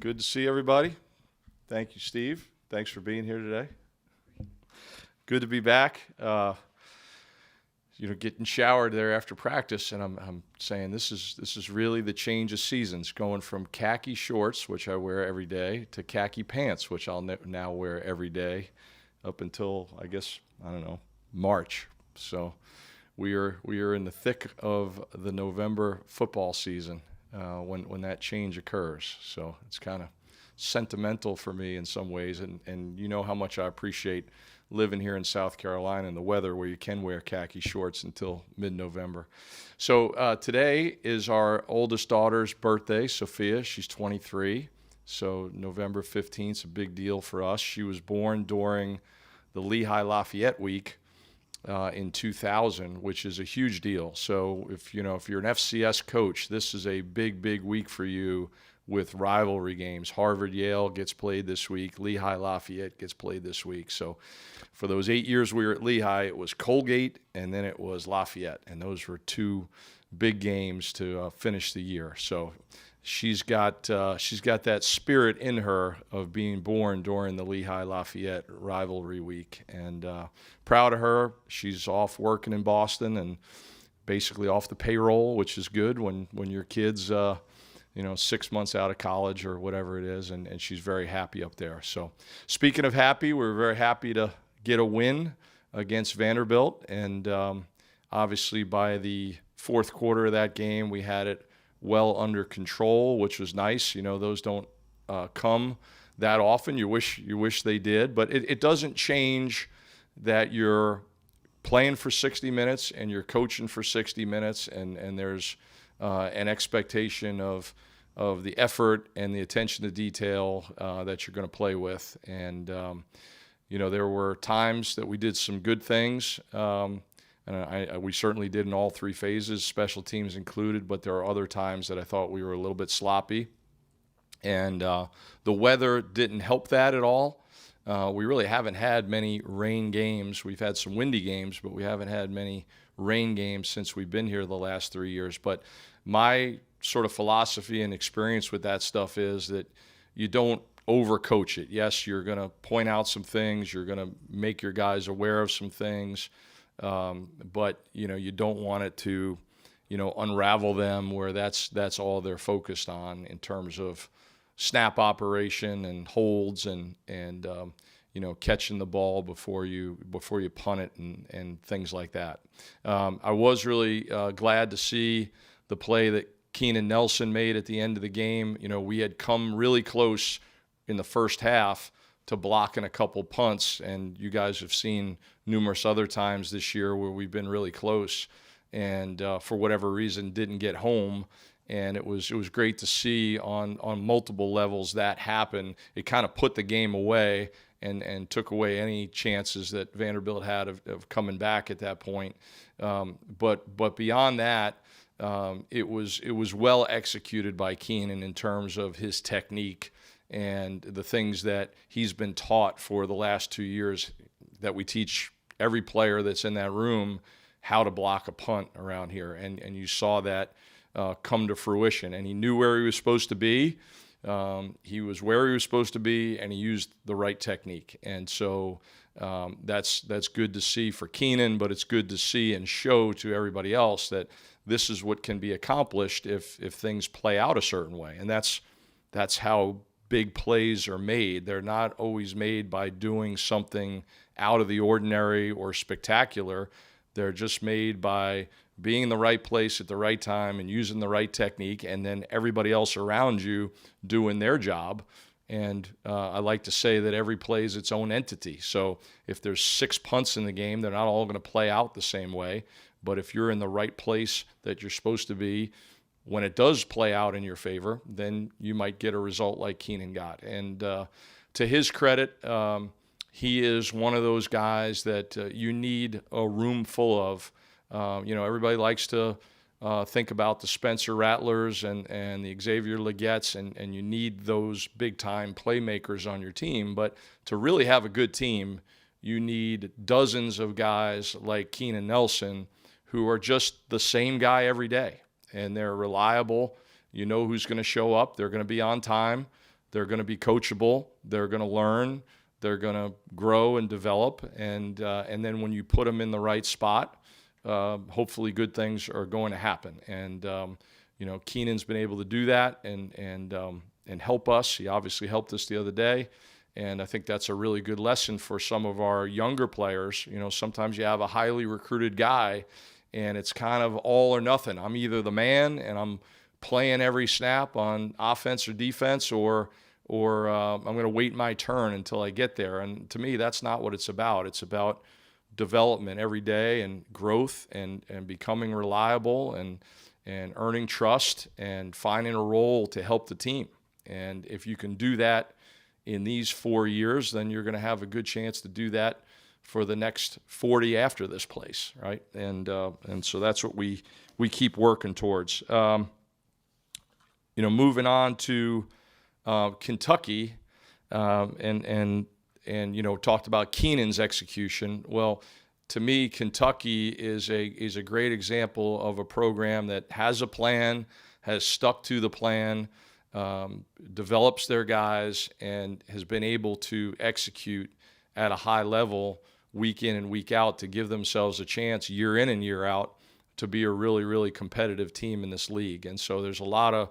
Good to see everybody. Thank you, Steve. Thanks for being here today. Good to be back. Getting showered there after practice, and I'm saying this is really the change of seasons, going from khaki shorts, which I wear every day, to khaki pants, which I'll now wear every day, up until I guess March. So we are in the thick of the November football season when that change occurs. So it's kind of sentimental for me in some ways, and you know how much I appreciate living here in South Carolina and the weather where you can wear khaki shorts until mid-November. So today is our oldest daughter's birthday, Sophia. She's 23. So November 15th is a big deal for us. She was born during the Lehigh Lafayette week in 2000, which is a huge deal. So if you're an FCS coach, this is a big week for you with rivalry games. Harvard-Yale gets played this week. Lehigh-Lafayette gets played this week. So for those 8 years we were at Lehigh, it was Colgate and then it was Lafayette. And those were two big games to finish the year. So she's got that spirit in her of being born during the Lehigh-Lafayette rivalry week. And proud of her. She's off working in Boston and basically off the payroll, which is good when your kid's 6 months out of college or whatever it is, and she's very happy up there. So speaking of happy, we're very happy to get a win against Vanderbilt, and obviously by the fourth quarter of that game, we had it well under control, which was nice. Those don't come that often. You wish they did, but it doesn't change that you're playing for 60 minutes and you're coaching for 60 minutes, and there's an expectation of the effort and the attention to detail that you're going to play with. And, there were times that we did some good things, and we certainly did in all three phases, special teams included, but there are other times that I thought we were a little bit sloppy. And the weather didn't help that at all. We really haven't had many rain games. We've had some windy games, but we haven't had many rain games since we've been here the last 3 years. But my sort of philosophy and experience with that stuff is that you don't overcoach it. Yes, you're going to point out some things. You're going to make your guys aware of some things. But, you don't want it to, unravel them where that's all they're focused on in terms of snap operation and holds and catching the ball before you punt it and things like that. I was really glad to see the play that Keenan Nelson made at the end of the game. We had come really close in the first half to blocking a couple punts, and you guys have seen numerous other times this year where we've been really close and for whatever reason didn't get home. And it was great to see on multiple levels that happen. It kind of put the game away and took away any chances that Vanderbilt had of coming back at that point. But beyond that, it was well executed by Keenan in terms of his technique and the things that he's been taught for the last 2 years that we teach every player that's in that room how to block a punt around here. And you saw that come to fruition. And he knew where he was supposed to be. He was where he was supposed to be, and he used the right technique. And so that's good to see for Keenan, but it's good to see and show to everybody else that this is what can be accomplished if things play out a certain way. And that's how big plays are made. They're not always made by doing something out of the ordinary or spectacular. They're just made by being in the right place at the right time and using the right technique, and then everybody else around you doing their job. And I like to say that every play is its own entity. So if there's 6 punts in the game, they're not all going to play out the same way. But if you're in the right place that you're supposed to be, when it does play out in your favor, then you might get a result like Keenan got. And to his credit, he is one of those guys that you need a room full of. Everybody likes to think about the Spencer Rattlers and the Xavier Legettes, and you need those big-time playmakers on your team. But to really have a good team, you need dozens of guys like Keenan Nelson who are just the same guy every day. And they're reliable. You know who's going to show up. They're going to be on time. They're going to be coachable. They're going to learn. They're going to grow and develop. And then when you put them in the right spot, hopefully good things are going to happen. And, Keenan's been able to do that and help us. He obviously helped us the other day. And I think that's a really good lesson for some of our younger players. Sometimes you have a highly recruited guy, and it's kind of all or nothing. I'm either the man and I'm playing every snap on offense or defense, or I'm going to wait my turn until I get there. And to me, that's not what it's about. It's about development every day and growth and becoming reliable and earning trust and finding a role to help the team. And if you can do that in these 4 years, then you're going to have a good chance to do that for the next 40 after this place, right? And so that's what we keep working towards. Moving on to Kentucky, and talked about Keenan's execution. Well, to me, Kentucky is a great example of a program that has a plan, has stuck to the plan, develops their guys, and has been able to execute at a high level week in and week out to give themselves a chance year in and year out to be a really, really competitive team in this league. And so there's a lot of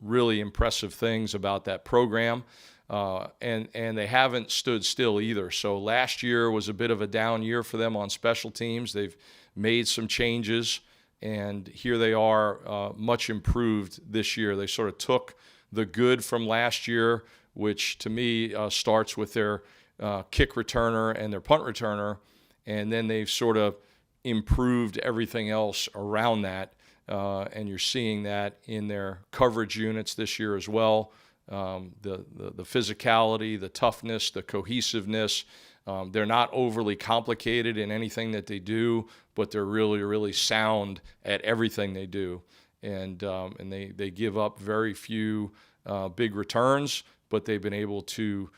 really impressive things about that program. And they haven't stood still either. So last year was a bit of a down year for them on special teams. They've made some changes, and here they are much improved this year. They sort of took the good from last year, which to me starts with their kick returner and their punt returner, and then they've sort of improved everything else around that. And you're seeing that in their coverage units this year as well. The physicality, the toughness, the cohesiveness. They're not overly complicated in anything that they do, but they're really, really sound at everything they do. And they give up very few big returns, but they've been able to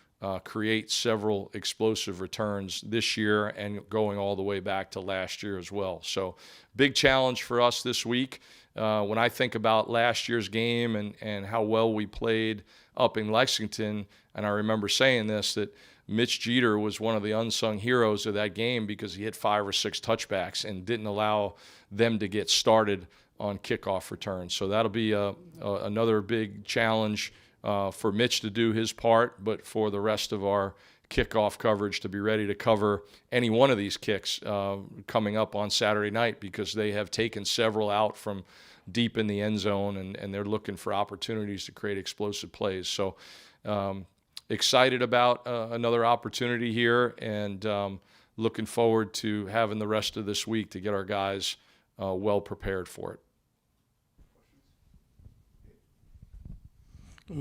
create several explosive returns this year and going all the way back to last year as well. So big challenge for us this week. When I think about last year's game and how well we played up in Lexington, and I remember saying this, that Mitch Jeter was one of the unsung heroes of that game because he hit 5 or 6 touchbacks and didn't allow them to get started on kickoff returns. So that'll be another big challenge for Mitch to do his part, but for the rest of our kickoff coverage to be ready to cover any one of these kicks coming up on Saturday night, because they have taken several out from deep in the end zone, and they're looking for opportunities to create explosive plays. So excited about another opportunity here, and looking forward to having the rest of this week to get our guys well prepared for it.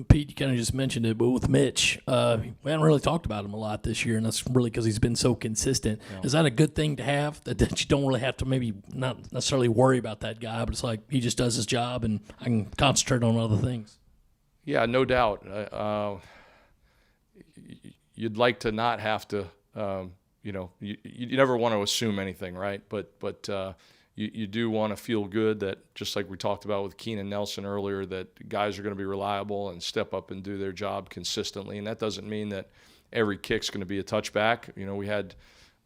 Pete, you kind of just mentioned it, but with Mitch, we haven't really talked about him a lot this year, and that's really because he's been so consistent. Yeah. Is that a good thing to have, that you don't really have to maybe not necessarily worry about that guy, but it's like he just does his job and I can concentrate on other things? Yeah, no doubt. You'd like to not have to, you never want to assume anything, right? But you do want to feel good that, just like we talked about with Keenan Nelson earlier, that guys are going to be reliable and step up and do their job consistently. And that doesn't mean that every kick's going to be a touchback. We had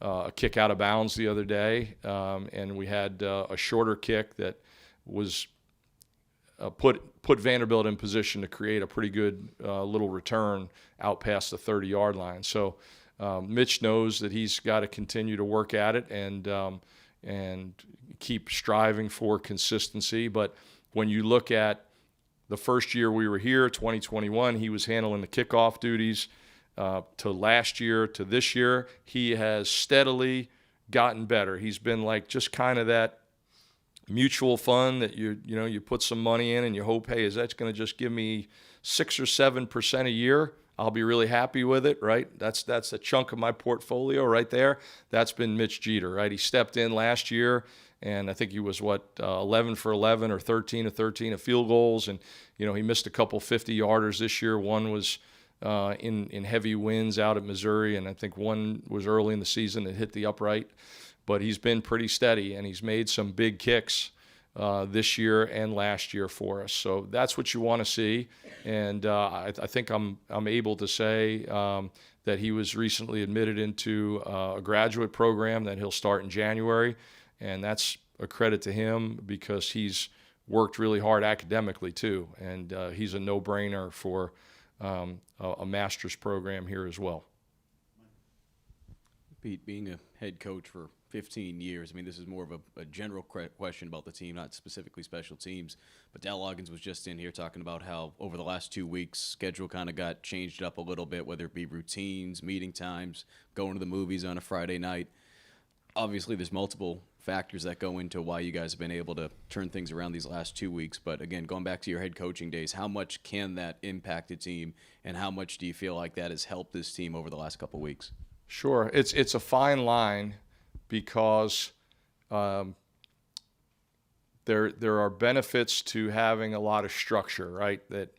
a kick out of bounds the other day, and we had a shorter kick that was put Vanderbilt in position to create a pretty good little return out past the 30-yard line. So Mitch knows that he's got to continue to work at it and keep striving for consistency. But when you look at the first year we were here, 2021, he was handling the kickoff duties. To last year, to this year, he has steadily gotten better. He's been like just kind of that mutual fund that you put some money in and you hope, hey, is that going to just give me 6 or 7% a year? I'll be really happy with it, right? That's a chunk of my portfolio right there. That's been Mitch Jeter, right? He stepped in last year, and I think he was 11 for 11 or 13 of 13 of field goals, and he missed a couple 50-yarders this year. One was in heavy winds out at Missouri, and I think one was early in the season that hit the upright. But he's been pretty steady, and he's made some big kicks this year and last year for us. So that's what you want to see. And I think I'm able to say that he was recently admitted into a graduate program that he'll start in January. And that's a credit to him because he's worked really hard academically too. And he's a no-brainer for a master's program here as well. Pete, being a head coach for 15 years, I mean, this is more of a general question about the team, not specifically special teams. But Dal Loggins was just in here talking about how over the last 2 weeks, schedule kind of got changed up a little bit, whether it be routines, meeting times, going to the movies on a Friday night. Obviously, there's multiple factors that go into why you guys have been able to turn things around these last 2 weeks. But again, going back to your head coaching days, how much can that impact a team, and how much do you feel like that has helped this team over the last couple of weeks? Sure. It's a fine line because there are benefits to having a lot of structure, right? That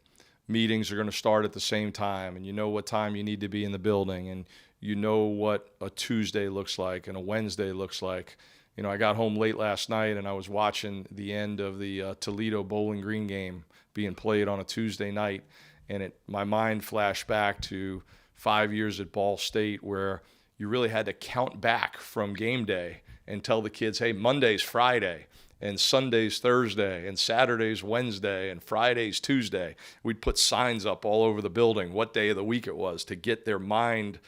meetings are going to start at the same time, and you know what time you need to be in the building, and you know what a Tuesday looks like and a Wednesday looks like. You know, I got home late last night and I was watching the end of the Toledo Bowling Green game being played on a Tuesday night, and my mind flashed back to 5 years at Ball State where you really had to count back from game day and tell the kids, hey, Monday's Friday, and Sunday's Thursday, and Saturday's Wednesday, and Friday's Tuesday. We'd put signs up all over the building what day of the week it was to get their mind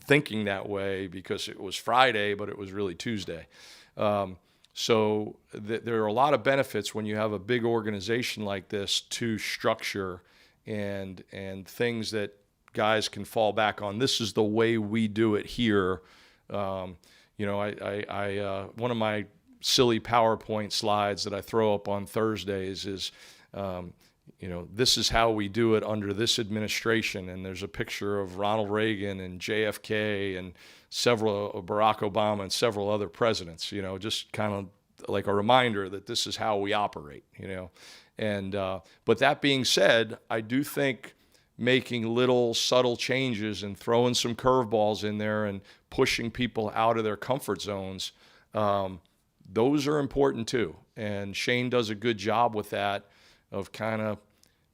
thinking that way because it was Friday, but it was really Tuesday. So there are a lot of benefits when you have a big organization like this to structure and things that guys can fall back on. This is the way we do it here. You know, I one of my silly PowerPoint slides that I throw up on Thursdays is, you know, this is how we do it under this administration. And there's a picture of Ronald Reagan and JFK and Barack Obama and several other presidents, you know, just kind of like a reminder that this is how we operate, you know. And but that being said, I do think making little subtle changes and throwing some curveballs in there and pushing people out of their comfort zones, those are important too. And Shane does a good job with that, of kind of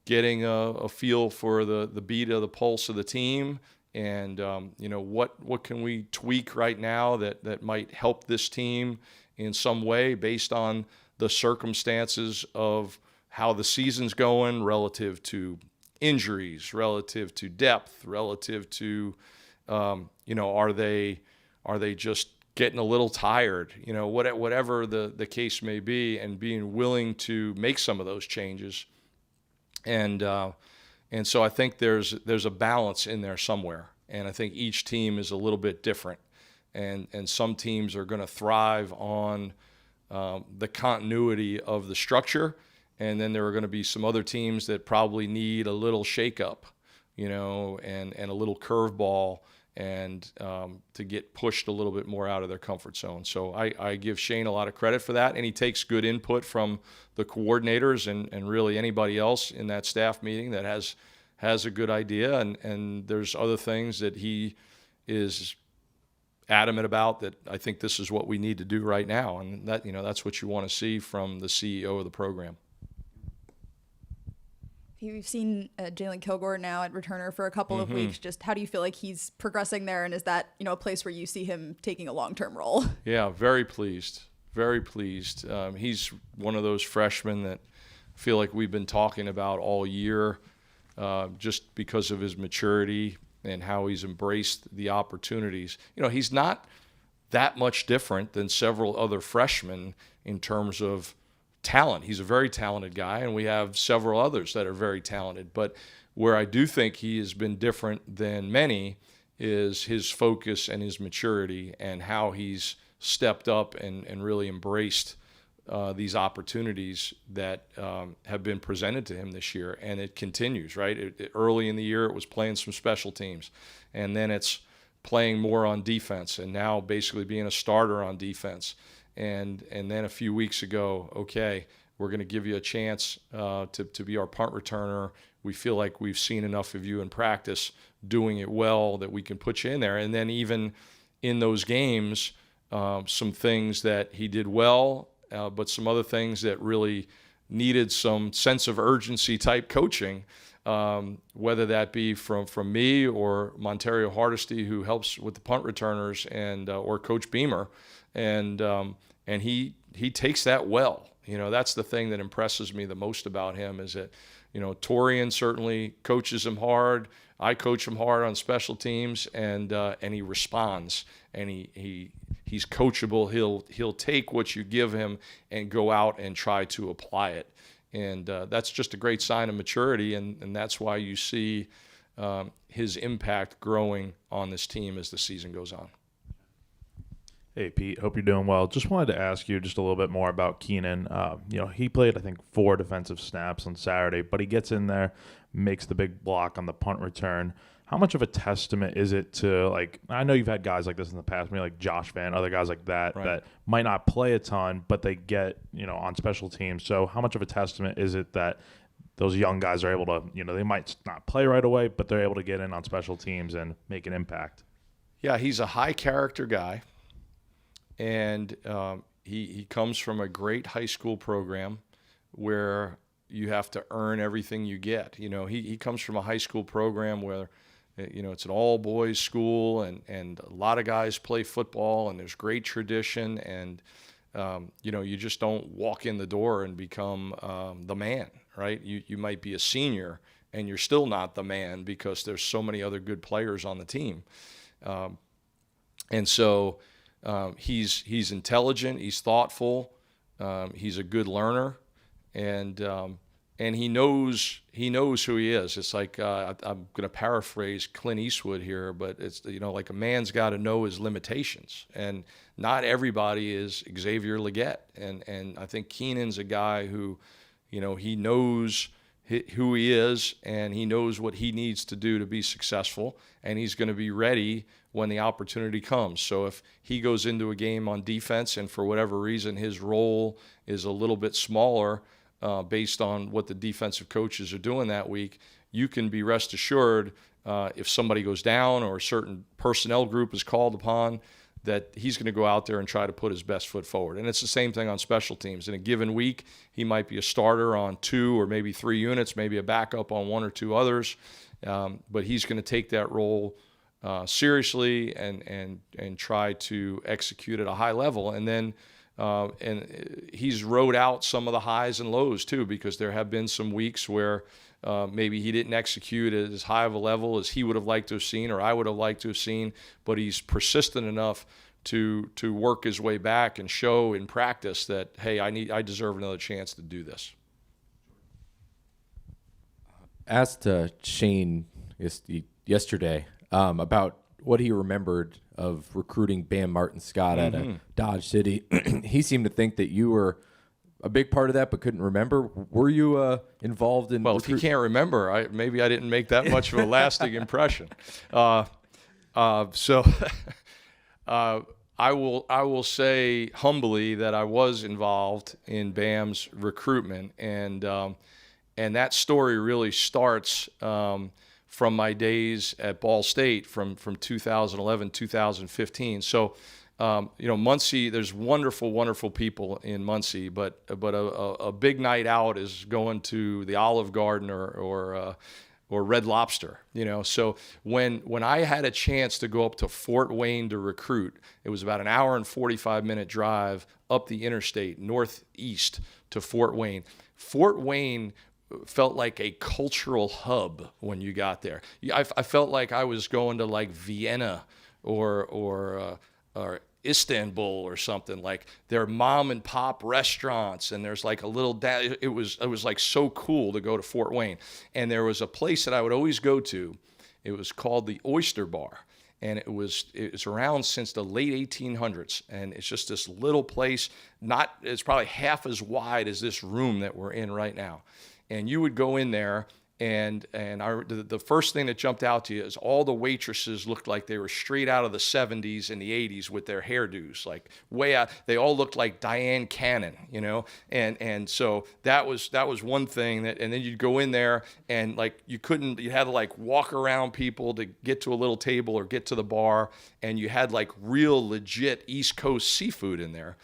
getting a feel for the beat of the pulse of the team, and you know, what can we tweak right now that might help this team in some way based on the circumstances of how the season's going relative to injuries, relative to depth, relative to you know, are they just getting a little tired, you know, whatever the case may be, and being willing to make some of those changes. And so I think there's a balance in there somewhere, and I think each team is a little bit different, and some teams are going to thrive on the continuity of the structure, and then there are going to be some other teams that probably need a little shakeup, you know, and a little curveball, and to get pushed a little bit more out of their comfort zone. So I give Shane a lot of credit for that, and he takes good input from the coordinators and really anybody else in that staff meeting that has a good idea, and there's other things that he is adamant about that I think this is what we need to do right now, and that, you know, that's what you want to see from the CEO of the program. You've seen Jalen Kilgore now at returner for a couple of weeks. Just how do you feel like he's progressing there, and is that, you know, a place where you see him taking a long-term role? Yeah, very pleased. Very pleased. He's one of those freshmen that I feel like we've been talking about all year, just because of his maturity and how he's embraced the opportunities. You know, he's not that much different than several other freshmen in terms of talent. He's a very talented guy, and we have several others that are very talented. But where I do think he has been different than many is his focus and his maturity, and how he's stepped up and really embraced these opportunities that have been presented to him this year. And it continues, right? Early in the year, it was playing some special teams, and then it's playing more on defense, and now basically being a starter on defense. And then a few weeks ago, okay, we're going to give you a chance to be our punt returner. We feel like we've seen enough of you in practice doing it well that we can put you in there. And then even in those games, some things that he did well but some other things that really needed some sense of urgency type coaching, whether that be from me or Montario Hardesty, who helps with the punt returners, and or Coach Beamer, and he takes that well. That's the thing that impresses me the most about him, is that Torian certainly coaches him hard. I coach him hard on special teams, and he responds, and he's coachable. He'll take what you give him and go out and try to apply it, and that's just a great sign of maturity, and that's why you see his impact growing on this team as the season goes on. Hey, Pete, hope you're doing well. Just wanted to ask you just a little bit more about Keenan. He played, I think, 4 defensive snaps on Saturday, but he gets in there, makes the big block on the punt return. How much of a testament is it to, I know you've had guys like this in the past, maybe like Josh Vann, other guys like that, right, that might not play a ton, but they get, on special teams. So how much of a testament is it that those young guys are able to, they might not play right away, but they're able to get in on special teams and make an impact? Yeah, he's a high character guy. And he comes from a great high school program where you have to earn everything you get. He comes from a high school program where, it's an all-boys school, and a lot of guys play football, and there's great tradition, and, you just don't walk in the door and become the man, right? You might be a senior, and you're still not the man because there's so many other good players on the team. And so he's intelligent, he's thoughtful, he's a good learner, and he knows who he is. It's like I'm going to paraphrase Clint Eastwood here, but it's like a man's got to know his limitations, and not everybody is Xavier Legette, and I think Keenan's a guy who, he knows who he is, and he knows what he needs to do to be successful, and he's going to be ready when the opportunity comes. So if he goes into a game on defense and for whatever reason his role is a little bit smaller based on what the defensive coaches are doing that week, you can be rest assured if somebody goes down or a certain personnel group is called upon, that he's going to go out there and try to put his best foot forward. And it's the same thing on special teams. In a given week, he might be a starter on 2 or maybe 3 units, maybe a backup on 1 or 2 others, but he's going to take that role seriously and try to execute at a high level. And then and he's rode out some of the highs and lows too, because there have been some weeks where maybe he didn't execute at as high of a level as he would have liked to have seen, or I would have liked to have seen, but he's persistent enough to work his way back and show in practice that, hey, I deserve another chance to do this. Asked Shane yesterday about what he remembered of recruiting Bam Martin-Scott out of Dodge City. He seemed to think that you were a big part of that, but couldn't remember. Were you involved in? Well, if you can't remember, maybe I didn't make that much of a lasting impression. So I will say humbly that I was involved in Bam's recruitment, and that story really starts from my days at Ball State from 2011, 2015. So, Muncie, there's wonderful, wonderful people in Muncie, but a big night out is going to the Olive Garden or Red Lobster, So when I had a chance to go up to Fort Wayne to recruit, it was about an hour and 45-minute drive up the interstate northeast to Fort Wayne. Fort Wayne felt like a cultural hub when you got there. I felt like I was going to like Vienna or Istanbul or something. Like their mom and pop restaurants, and there's like a little it was like so cool to go to Fort Wayne. And there was a place that I would always go to. It was called the Oyster Bar, and it's around since the late 1800s, and it's just this little place. It's probably half as wide as this room that we're in right now. And you would go in there, and the first thing that jumped out to you is all the waitresses looked like they were straight out of the 70s and the 80s with their hairdos, like way out. They all looked like Diane Cannon, And so that was one thing and then you'd go in there and like you had to like walk around people to get to a little table or get to the bar, and you had like real legit East Coast seafood in there.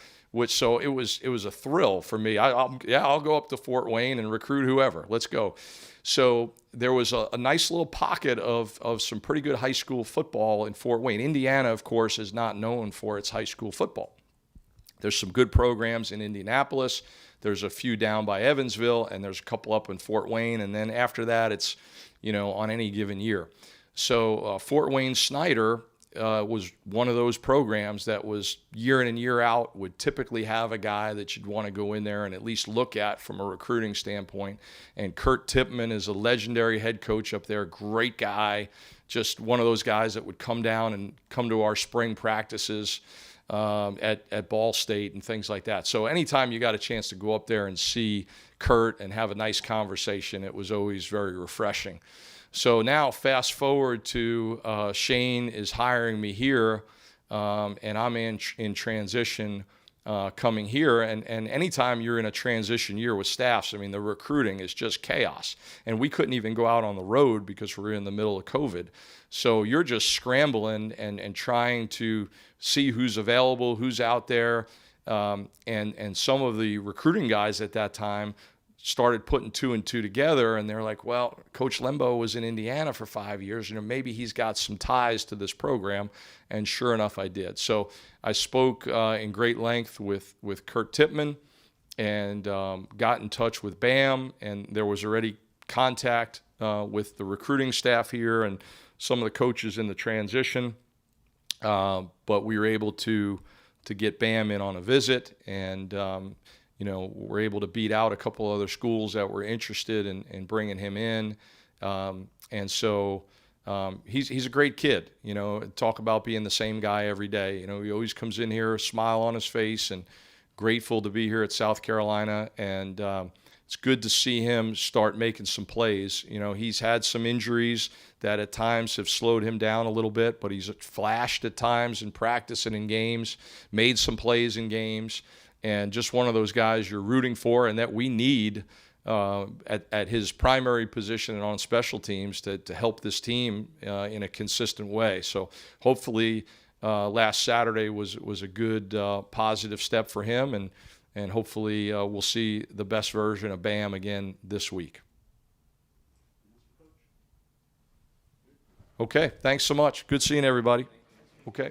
So it was a thrill for me. I'll go up to Fort Wayne and recruit whoever. Let's go. So there was a nice little pocket of some pretty good high school football in Fort Wayne. Indiana, of course, is not known for its high school football. There's some good programs in Indianapolis. There's a few down by Evansville, and there's a couple up in Fort Wayne. And then after that, it's, on any given year. So Fort Wayne Snyder was one of those programs that was year in and year out would typically have a guy that you'd want to go in there and at least look at from a recruiting standpoint. And Kurt Tippmann is a legendary head coach up there, great guy, just one of those guys that would come down and come to our spring practices at Ball State and things like that. So anytime you got a chance to go up there and see Kurt and have a nice conversation, it was always very refreshing. So now fast forward to Shane is hiring me here, and I'm in transition coming here. And anytime you're in a transition year with staffs, I mean, the recruiting is just chaos. And we couldn't even go out on the road because we're in the middle of COVID. So you're just scrambling and trying to see who's available, who's out there. And some of the recruiting guys at that time started putting two and two together, and they're like, well, Coach Lembo was in Indiana for 5 years. Maybe he's got some ties to this program. And sure enough, I did. So I spoke in great length with Kurt Tippmann and got in touch with BAM, and there was already contact with the recruiting staff here and some of the coaches in the transition. But we were able to get BAM in on a visit, and we're able to beat out a couple other schools that were interested in bringing him in. And so he's a great kid, talk about being the same guy every day. He always comes in here, a smile on his face, and grateful to be here at South Carolina. And it's good to see him start making some plays. He's had some injuries that at times have slowed him down a little bit, but he's flashed at times in practice and in games, made some plays in games. And just one of those guys you're rooting for and that we need at his primary position and on special teams to help this team in a consistent way. So hopefully last Saturday was a good positive step for him, and hopefully we'll see the best version of BAM again this week. Okay, thanks so much. Good seeing everybody. Okay.